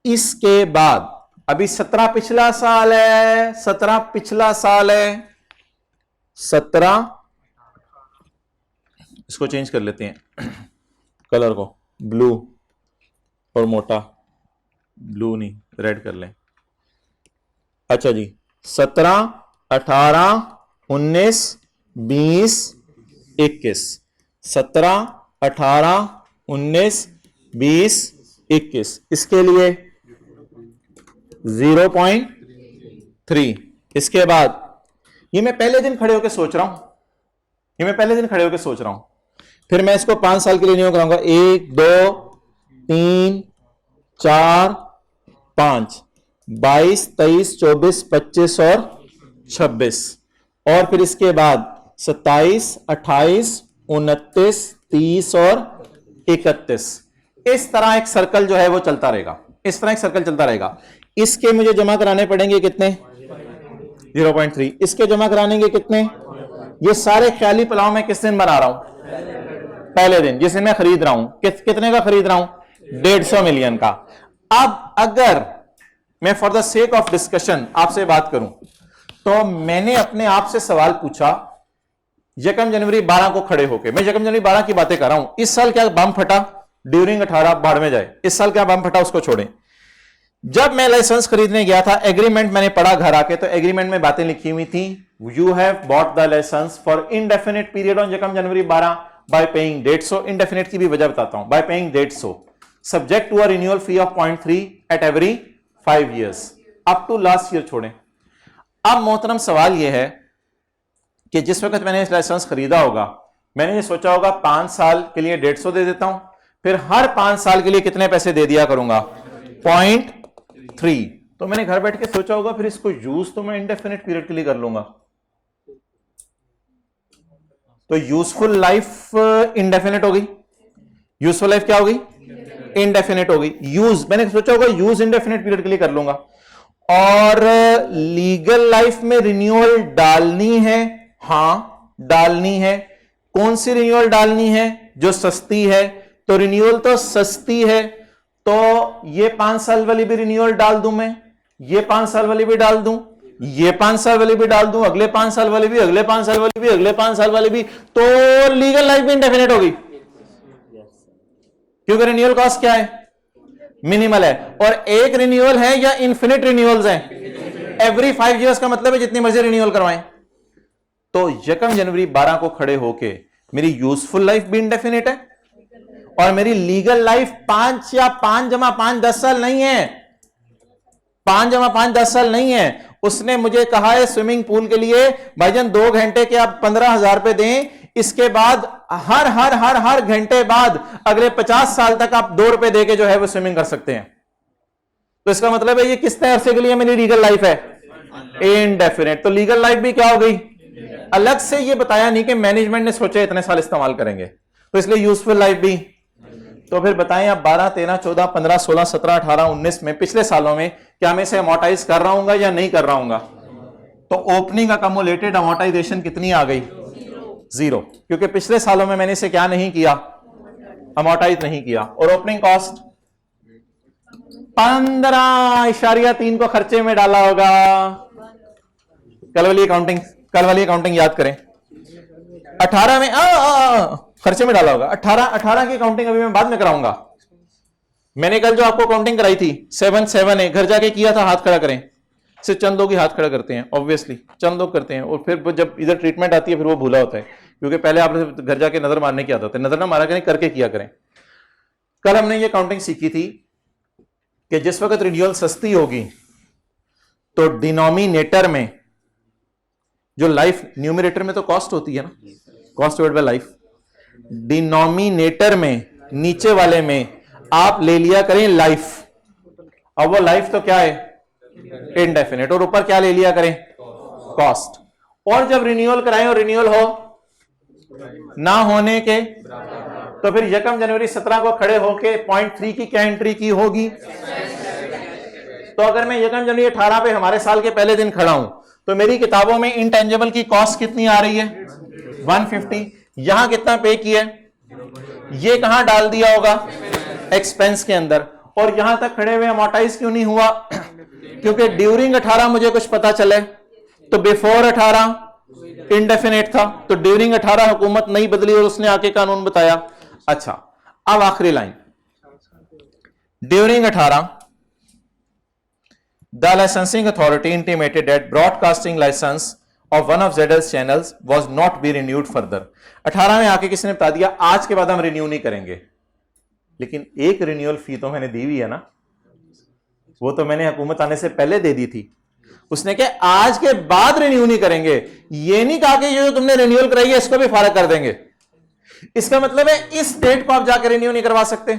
[SPEAKER 1] इसके बाद अभी 17 पिछला साल है, 17 पिछला साल है, 17, इसको चेंज कर लेते हैं कलर को, ब्लू और मोटा, ब्लू नहीं रेड कर लें। अच्छा जी, 17, 18, 19, 20, 21, 17, 18, 19, 20, 21, इसके लिए 0.3। इसके बाद ये मैं पहले दिन खड़े होकर सोच रहा हूं, फिर मैं इसको 5 साल के लिए रिन्यू कराऊंगा। 1, 2, 3, 4, 5, 22, 23, 24, 25 और 26, और फिर इसके बाद 27, 28, 29, 30 और 31। इस तरह एक सर्कल जो है वो चलता रहेगा। इसके मुझे जमा कराने पड़ेंगे कितने? 0.3। इसके जमा कराने के कितने? ये सारे ख्याली पुलाव मैं किस दिन बना रहा हूं? पहले दिन, जिसे मैं खरीद रहा हूं। कितने का खरीद रहा हूं? 150 मिलियन का। अब अगर मैं for the sake of discussion आपसे बात करूं तो मैंने अपने आप से सवाल पूछा यकम जनवरी 12 को खड़े होकर, मैं यकम जनवरी 12 की बातें कर रहा हूं, इस साल क्या बम फटा? ड्यूरिंग 18 बाढ़ में जाए, इस साल क्या बम फटा उसको छोड़ें। जब मैं लाइसेंस खरीदने गया था, एग्रीमेंट मैंने पढ़ा घर आके, तो एग्रीमेंट में बातें लिखी हुई थी, you have bought the licence for indefinite period on यकम जनवरी 12 बाय पेइंग 150। इनडेफिनिट की भी वजह बताता हूं, by paying 150 subject to a renewal fee of 0.3 at every 5 years up to last year छोड़ें। अब मोहतरम सवाल यह है कि जिस वक्त मैंने इस लाइसेंस खरीदा होगा, मैंने ये सोचा होगा 5 साल के लिए 150 दे देता हूं, फिर हर 5 साल के लिए कितने पैसे दे दिया करूंगा? 0.3। तो मैंने घर बैठ के सोचा होगा फिर इसको यूज तो मैं इंडेफिनिट पीरियड के लिए कर लूंगा। तो यूजफुल लाइफ इंडेफिनिट होगी, यूजफुल लाइफ क्या होगी? इंडेफिनिट होगी। यूज मैंने सोचा होगा यूज इंडेफिनिट पीरियड के लिए कर लूंगा। और लीगल लाइफ में रिन्यूअल डालनी है, हां डालनी है। कौन सी रिन्यूअल डालनी है? जो सस्ती है। तो रिन्यूअल तो सस्ती है, तो ये 5 साल वाली भी रिन्यूअल डाल दूं, मैं ये 5 साल वाली भी डाल दूं, ये 5 साल वाली भी डाल दूं, अगले 5 साल वाली भी, अगले 5 साल वाली भी, अगले 5 साल वाली भी, तो लीगल लाइफ भी इंडेफिनिट होगी, क्योंकि रिन्यूअल कॉस्ट क्या है? मिनिमल है। और एक रिन्यूअल है या इन्फिनिट रिन्यूअल्स हैं? एवरी 5 years का मतलब है जितनी मर्जी रिन्यूअल करवाएं। तो यकम जनवरी 12 को खड़े होके मेरी यूजफुल लाइफ भी इंडेफिनिट है और मेरी लीगल लाइफ 5 या 5 जमा 5 10 साल नहीं है, 5 जमा 5 10 साल नहीं है, उसने मुझे कहा है स्विमिंग पूल के लिए भाईजान 2 घंटे के आप 15,000 रुपए दें, इसके बाद हर हर हर हर घंटे बाद अगले 50 साल तक आप 2 रुपए दे के जो है वो स्विमिंग कर सकते हैं। तो इसका मतलब है ये कितने अरसे के लिए मेरी लीगल लाइफ है? इनडेफिनेट। तो लीगल लाइफ भी क्या हो गई? अलग से ये बताया नहीं कि मैनेजमेंट ने सोचा इतने साल इस्तेमाल करेंगे, तो इसलिए यूजफुल लाइफ भी। तो फिर बताएं आप 12, 13, 14, 15, 16, 17, 18, 19 में पिछले सालों में क्या मैं इसे अमोर्टाइज कर रहा हूं या नहीं कर रहा हूं? तो ओपनिंग अकमुलेटेड अमोर्टाइजेशन कितनी आ गई? 0, क्योंकि पिछले सालों में मैंने इसे क्या नहीं किया? अमोर्टाइज नहीं किया। और ओपनिंग कॉस्ट 15.3 को खर्चे में डाला होगा। कल वाली अकाउंटिंग याद करें। 18 में खर्चे में डाला होगा। 18 की अकाउंटिंग अभी मैं बाद में कराऊंगा। मैंने कल जो आपको अकाउंटिंग कराई थी 7 है, घर जाके किया था, हाथ खड़ा करें। सिर्फ चंद लोग ही हाथ खड़ा करते हैं, ऑब्वियसली चंद लोग करते हैं, और फिर जब इधर ट्रीटमेंट आती है फिर वो भूला होता है, क्योंकि पहले आप घर जाके नजर मारने की आदत है। नजर ना मारा करें, करके किया करें। कल हमने ये अकाउंटिंग सीखी थी कि जिस वक्त रिन्यूअल सस्ती होगी तो डिनोमिनेटर में जो लाइफ, न्यूमरेटर में तो कॉस्ट होती है ना, cost divide by life, denominator में नीचे वाले में आप ले लिया करें लाइफ। अब वो लाइफ तो क्या है? इनडेफिनेट। और ऊपर क्या ले लिया करें? कॉस्ट। और जब रिन्यूअल कराएं और रिन्यूअल हो ना होने के, तो फिर 1 जनवरी 17 को खड़े होके 0.3 की क्या एंट्री की होगी? तो अगर मैं 1 जनवरी 18 पे हमारे साल के पहले दिन खड़ा हूं तो मेरी किताबों में इंटेंजिबल की कॉस्ट कितनी आ रही है? 150। यहां कितना पे किया है? ये कहां डाल दिया होगा? एक्सपेंस के अंदर। और यहां तक खड़े हुए अमोर्टाइज क्यों नहीं हुआ? क्योंकि ड्यूरिंग 18 मुझे कुछ पता चले, तो बिफोर 18 इनडेफिनेट था, तो ड्यूरिंग 18 हुकूमत नहीं बदली और उसने आके कानून बताया। अच्छा, अब आखिरी line, during 18 the licensing authority intimated that broadcasting license of one of ZL's channels was not be renewed further। 18 में आके किसने बता दिया आज के बाद हम रिन्यू नहीं करेंगे, लेकिन एक रिन्यूअल फी तो मैंने दी हुई है ना, वो तो मैंने हुकूमत आने से पहले दे दी थी। उसने कहा आज के बाद रिन्यू नहीं करेंगे, ये नहीं कहा कि ये जो तुमने रिन्यूअल कराई है इसको भी फारग कर देंगे। इसका मतलब है इस डेट को आप जाकर रिन्यू नहीं करवा सकते।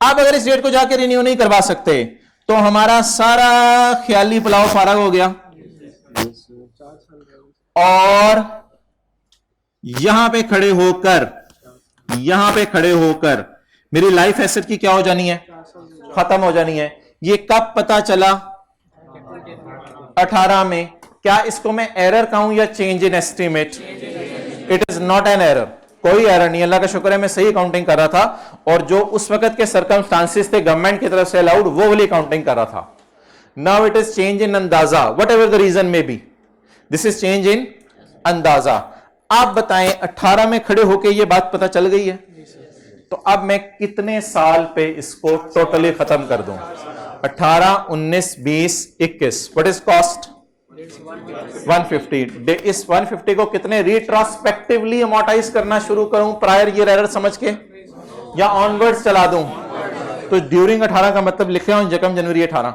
[SPEAKER 1] आप अगर इस डेट को जाकर रिन्यू नहीं करवा सकते तो हमारा सारा ख्याली पुलाव फारग हो गया, और यहां पे खड़े होकर मेरी लाइफ एसेट की क्या हो जानी है? खत्म हो जानी है। ये कब पता चला? 18 में। क्या इसको मैं एरर कहूं या change in estimate? It is not an error, कोई एरर नहीं। अल्लाह का शुक्र है मैं सही अकाउंटिंग कर रहा था, और जो उस वक्त के सर्कमस्टांसिस थे गवर्नमेंट की तरफ से अलाउड, वो वाली अकाउंटिंग कर रहा था। Now it is change in अंदाजा, वट एवर द रीजन में be, this is change in अंदाजा। आप बताएं 18 में खड़े होके ये बात पता चल गई है, तो अब मैं कितने साल पे इसको टोटली खत्म कर दूं? 18, 19, 20, 21। What is cost? 150। इस 150 को कितने रिट्रोस्पेक्टिवली अमोर्टाइज करना शुरू करूं प्रायर ईयर एरर समझ के, या ऑनवर्ड्स चला दूं? तो ड्यूरिंग 18 का मतलब लिखे ऑन 1 जनवरी 18।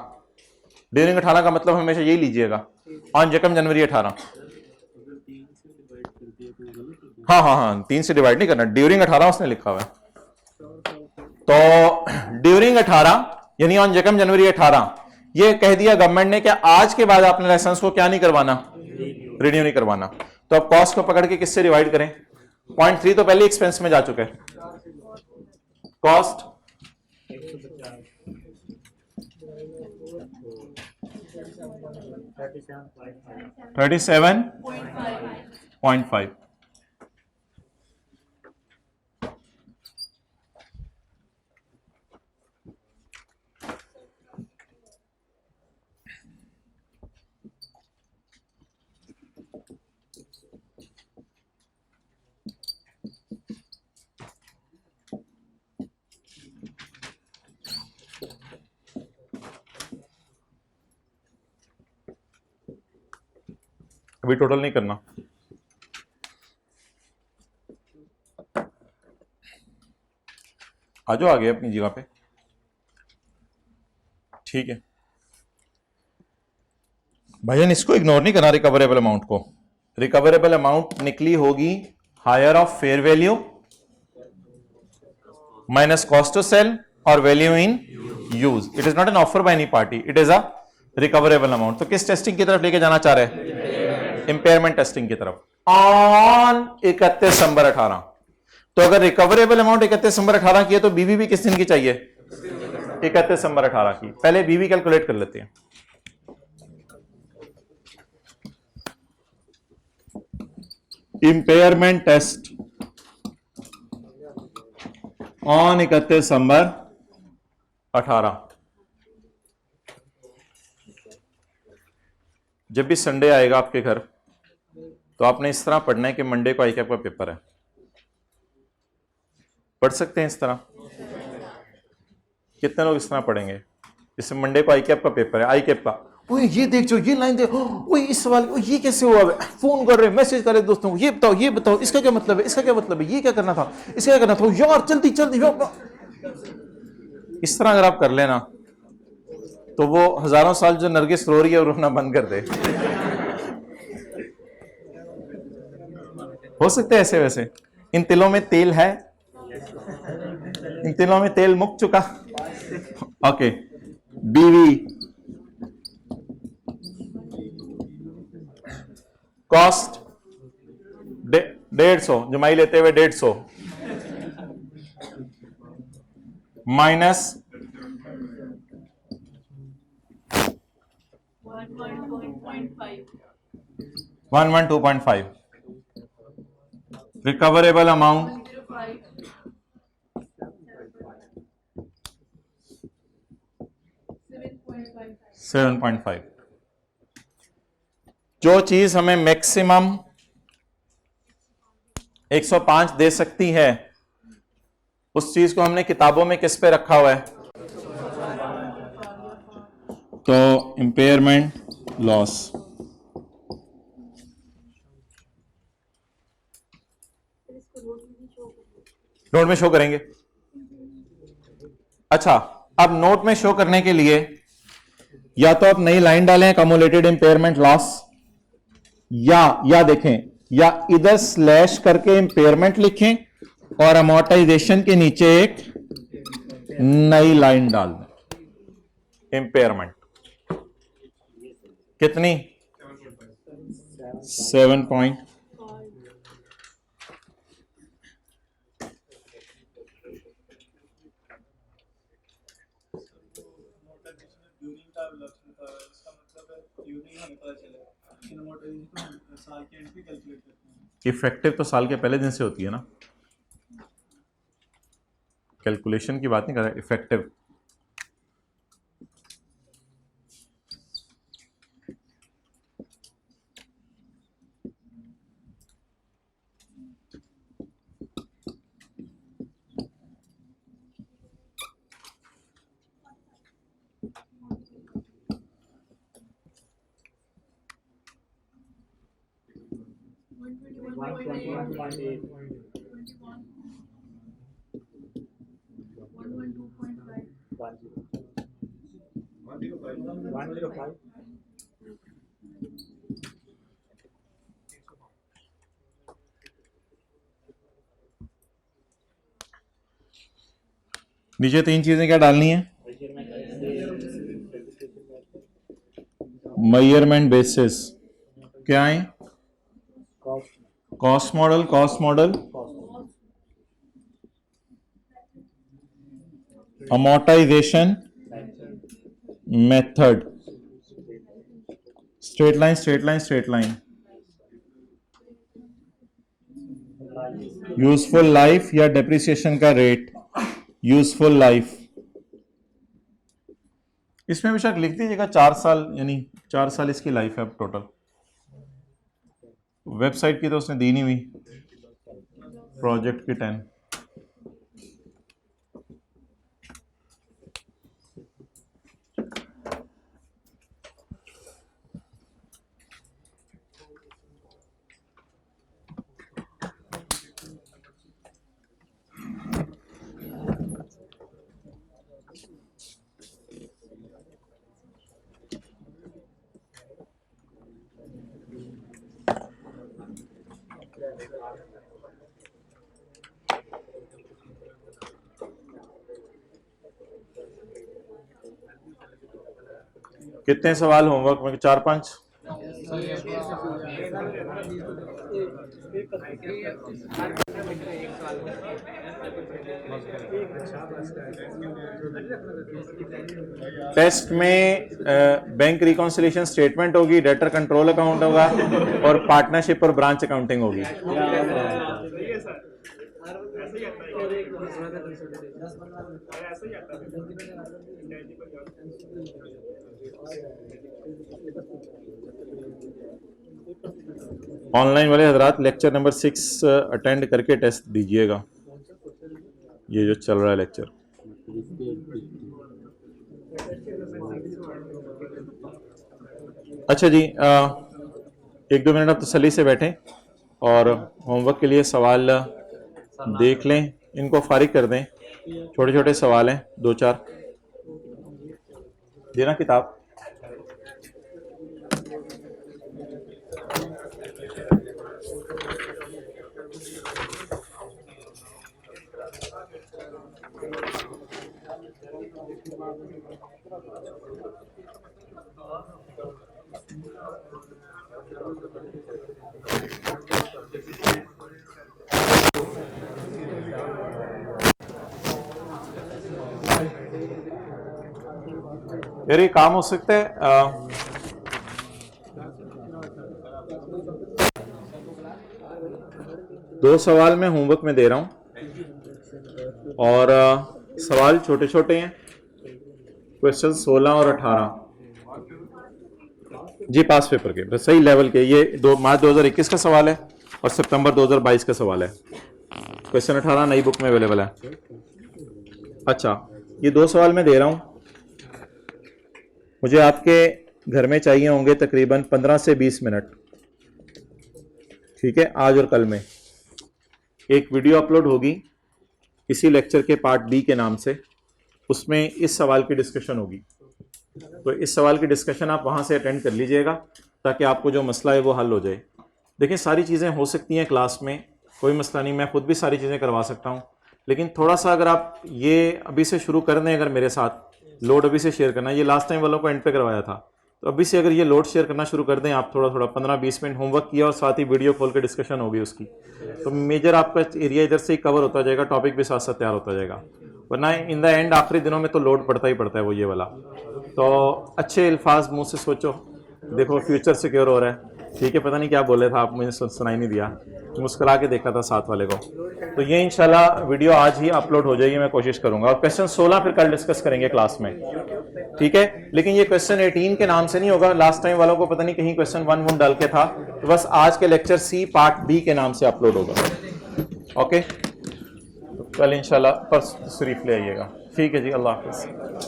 [SPEAKER 1] ड्यूरिंग 18 का मतलब हमेशा यही लीजिएगा, ऑन 1 जनवरी 18। हाँ, 3 से डिवाइड नहीं करना, ड्यूरिंग 18 उसने लिखा हुआ है। तो ड्यूरिंग 18 यानी ऑन 1 जनवरी 18 ये कह दिया गवर्नमेंट ने कि आज के बाद आपने लाइसेंस को क्या नहीं करवाना? रिन्यू नहीं करवाना। तो अब कॉस्ट को पकड़ के किससे डिवाइड करें? 0.3 तो पहले एक्सपेंस में जा चुका है। कॉस्ट 37.5। अभी टोटल नहीं करना। आ जाओ आगे अपनी जगह पे, ठीक है। भाईजान इसको इग्नोर नहीं करना, रिकवरेबल अमाउंट को। रिकवरेबल अमाउंट निकली होगी higher of fair value minus cost to sell और value in use. It is not an offer by any party, it is a recoverable amount. तो किस टेस्टिंग की तरफ लेके जाना चाह रहे हैं? इंपेयरमेंट टेस्टिंग की तरफ ऑन 31 दिसंबर 18। तो अगर रिकवरेबल अमाउंट 31 दिसंबर 18 की है तो बीवी भी किस दिन की चाहिए? 31 दिसंबर 18 की। पहले बीवी कैलकुलेट कर लेते हैं। इंपेयरमेंट टेस्ट ऑन 31 दिसंबर 18। जब भी संडे आएगा आपके घर तो आपने इस तरह पढ़ना है कि मंडे को आईकैप का पेपर है। पढ़ सकते हैं इस तरह? कितने लोग इस तरह पढ़ेंगे? जैसे मंडे को आईकैप का पेपर है, आईकैप का, ओए ये देख जो ये लाइन दे, ओए इस सवाल ये कैसे हुआ, फोन कर रहे, मैसेज कर रहे दोस्तों को, ये बताओ इसका क्या मतलब है, इसका क्या मतलब है, ये क्या करना था, इसका क्या करना था, यार जल्दी जल्दी। इस तरह अगर आप कर लेना तो वो हजारों साल जो नरगिस रो रही है वो रोना बंद कर दे। हो सकते हैं ऐसे वैसे। इन तिलों में तेल है, इन तिलों में तेल मुक चुका। ओके, बीवी कॉस्ट 150, जमाई लेते हुए 150 माइनस 112.5 रिकवरेबल अमाउंट 7.5। जो चीज हमें मैक्सिमम 105 दे सकती है उस चीज को हमने किताबों में किस पे रखा हुआ है? तो इंपेयरमेंट लॉस। नोट में शो करेंगे। अच्छा, अब नोट में शो करने के लिए या तो आप नई लाइन डालें कम्युलेटेड इंपेयरमेंट लॉस, या देखें, या इधर स्लैश करके इंपेयरमेंट लिखें और अमोर्टाइजेशन के नीचे एक नई लाइन डाल दें। इंपेयरमेंट कितनी? 7 इफेक्टिव तो साल के पहले दिन से होती है ना, कैलकुलेशन की बात नहीं कर रहा, इफेक्टिव। नीचे तीन चीजें क्या डालनी है? मेजरमेंट बेसिस क्या है? Cost model, amortisation method, straight line, useful life या डेप्रिसिएशन का रेट, यूजफुल लाइफ। इसमें बेशक लिख दीजिएगा 4 साल, यानी 4 साल इसकी लाइफ है अब टोटल। वेबसाइट की तो उसने दी नहीं हुई, प्रोजेक्ट की 10। कितने सवाल होमवर्क में? 4-5? टेस्ट में बैंक रिकॉन्सिलिएशन स्टेटमेंट होगी, डेटर कंट्रोल अकाउंट होगा और पार्टनरशिप और ब्रांच अकाउंटिंग होगी। ऑनलाइन वाले हजरात लेक्चर नंबर 6 अटेंड करके टेस्ट दीजिएगा, ये जो चल रहा है लेक्चर। अच्छा जी, 1-2 मिनट आप तसल्ली से बैठें और होमवर्क के लिए सवाल देख लें, इनको फारिग कर दें। छोटे छोटे सवाल हैं, 2-4 देना किताब। यार ये काम हो सकता है, दो सवाल मैं होमवर्क में दे रहा हूं और सवाल छोटे छोटे हैं, क्वेश्चन 16 और 18 जी पास पेपर के, बस सही लेवल के। ये मार्च 2021 का सवाल है और सितंबर 2022 का सवाल है। क्वेश्चन 18 नई बुक में अवेलेबल है। अच्छा, ये 2 सवाल मैं दे रहा हूं, मुझे आपके घर में चाहिए होंगे तकरीबन 15 से 20 मिनट, ठीक है। आज और कल में एक वीडियो अपलोड होगी इसी लेक्चर के पार्ट बी के नाम से, उसमें इस सवाल की डिस्कशन होगी। तो इस सवाल की डिस्कशन आप वहाँ से अटेंड कर लीजिएगा ताकि आपको जो मसला है वो हल हो जाए। देखिए सारी चीज़ें हो सकती हैं क्लास में, कोई मसला नहीं, मैं खुद भी सारी चीज़ें करवा सकता हूँ, लेकिन थोड़ा सा अगर आप ये अभी से शुरू कर दें, अगर मेरे साथ लोड अभी से शेयर करना, ये लास्ट टाइम वालों को एंड पे करवाया था, तो अभी से अगर ये लोड शेयर करना शुरू कर दें आप, थोड़ा थोड़ा 15-20 मिनट होमवर्क किया और साथ ही वीडियो खोल के डिस्कशन होगी उसकी, तो मेजर आपका एरिया इधर से ही कवर होता जाएगा, टॉपिक भी साथ साथ तैयार होता जाएगा। वरना इन द एंड आखिरी दिनों में तो लोड पड़ता ही पड़ता है वो ये वाला। तो अच्छे अल्फाज मुँह से सोचो, देखो फ्यूचर सिक्योर हो रहा है, ठीक है। पता नहीं क्या बोले था आप, मुझे सुनाई नहीं दिया, मुस्कुरा के देखा था साथ वाले को। तो ये इंशाल्लाह वीडियो आज ही अपलोड हो जाएगी, मैं कोशिश करूंगा। और क्वेश्चन 16 फिर कल डिस्कस करेंगे क्लास में, ठीक है। लेकिन ये क्वेश्चन 18 के नाम से नहीं होगा, लास्ट टाइम वालों को पता नहीं कहीं क्वेश्चन 1 डाल के था, तो बस आज के लेक्चर सी पार्ट बी के नाम से अपलोड होगा। ओके, तो कल इंशाल्लाह परसों तशरीफ ले आइएगा, ठीक है जी। अल्लाह हाफिज़।